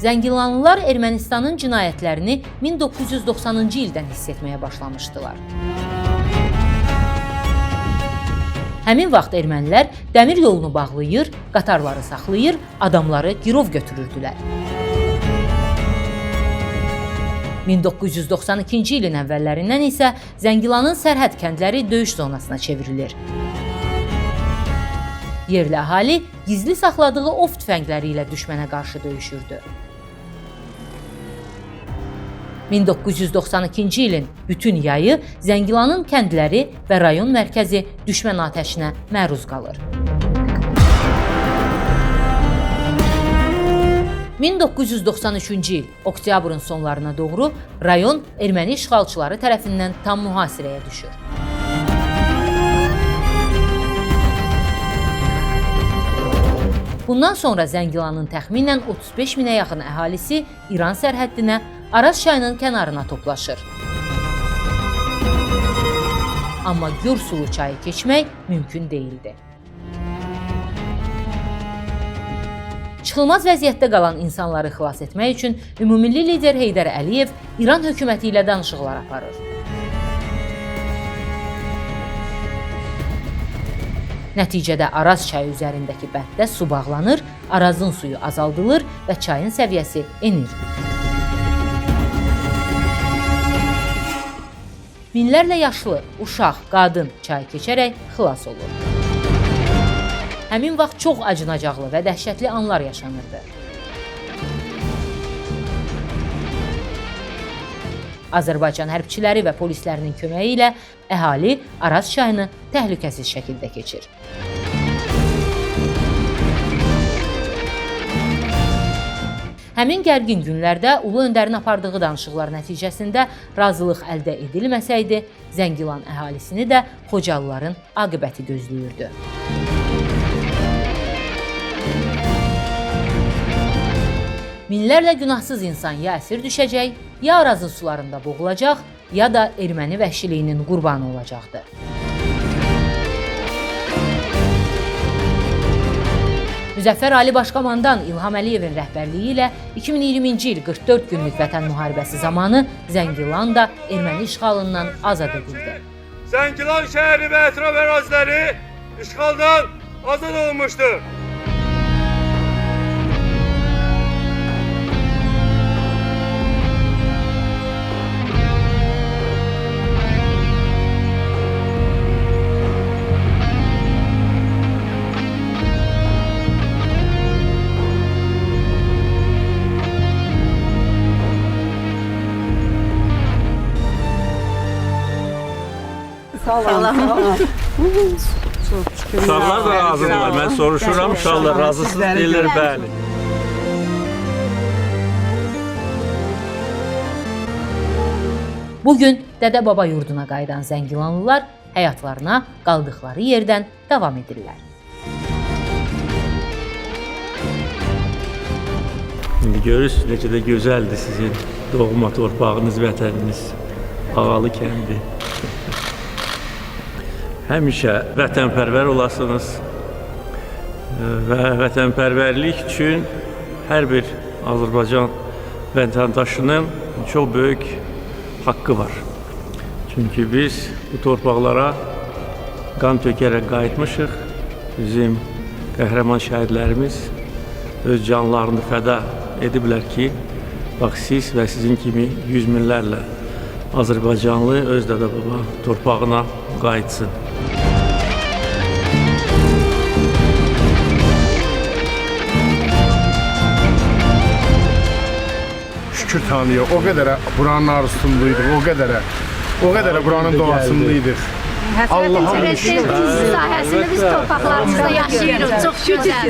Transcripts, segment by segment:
Zəngilanlılar Ermənistanın cinayətlərini 1990-cı ildən hiss etməyə başlamışdılar. Həmin vaxt ermənilər dəmir yolunu bağlayır, qatarları saxlayır, adamları girov götürürdülər. 1992-ci ilin əvvəllərindən isə Zəngilanın sərhəd kəndləri döyüş zonasına çevrilir. Yerli əhali gizli saxladığı ov tüfəngləri ilə düşmənə qarşı döyüşürdü. 1992-ci ilin bütün yayı Zəngilanın kəndləri və rayon mərkəzi düşmən atəşinə məruz qalır. 1993-cü il oktyabrın sonlarına doğru rayon erməni işğalçıları tərəfindən tam mühasirəyə düşür. Bundan sonra Zəngilanın təxminən 35 minə yaxın əhalisi İran sərhəddinə Araz çayının kənarına toplaşır. Amma Gürsulu çayı keçmək mümkün deyildi. Çıxılmaz vəziyyətdə qalan insanları xilas etmək üçün Ümumilli lider Heydər Əliyev İran hökuməti ilə danışıqlar aparır. Nəticədə Araz çayı üzərindəki bənddə su bağlanır, Arazın suyu azaldılır və çayın səviyyəsi enir. Minlərlə yaşlı, uşaq, qadın çay keçərək xilas olur. Həmin vaxt çox acınacaqlı və dəhşətli anlar yaşanırdı. Azərbaycan hərbçiləri və polislərinin köməyi ilə əhali Araz çayını təhlükəsiz şəkildə keçir. Həmin gərgin günlərdə Ulu Öndərin apardığı danışıqlar nəticəsində razılıq əldə edilməsəydi, Zəngilan əhalisini də Xocalıların aqibəti gözləyirdi. Minlərlə günahsız insan ya əsir düşəcək, ya Arazın sularında boğulacaq, ya da erməni vəhşiliyinin qurbanı olacaqdı. Müzəffər Ali Başkomandan İlham Əliyevin rəhbərliyi ilə 2020-ci il 44 günlük vətən müharibəsi zamanı Zəngilan da erməni işğalından azad edildi. Zəngilan şəhəri və ətraf əraziləri işğaldan azad olunmuşdur. Uşaqlar da razıdırlar. Mən soruşuram, uşaqlar razısız deyirlər, bəli. Bugün dədə-baba yurduna qayıdan Zəngilanlılar həyatlarına qaldıqları yerdən davam edirlər. İndi görürsünüz necə də gözəldir sizin doğma torpağınız, vətəniniz, Ağalı kəndi. Həmişə vətənpərvər olasınız və vətənpərvərlik üçün hər bir Azərbaycan vətəndaşının çox böyük haqqı var. Çünki biz bu torpaqlara qan tökərək qayıtmışıq. Bizim qəhrəman şəhidlərimiz öz canlarını fəda ediblər ki, bax siz və sizin kimi yüz minlərlə Azərbaycanlı öz dədə-baba torpağına qayıtsın. Şükür Tanrı'ya, o qədər buranın arzusundaydık, o qədər buranın doğasındaydıq. Allah'ın şükür. Sayəsində biz torpaqlarımızda yaşayırıq, çox gözəl.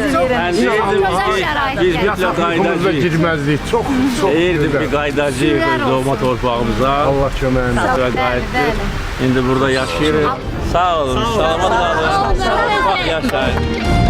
Biz mütləq qaydacıyıq. Girməzdik, çox Deyirdim ki, qaydacıyıq öz doğma torpağımıza. Allah köməyiniz. İndi burada yaşayırıq. Sağ olun, salamat qalın. Yaşayın.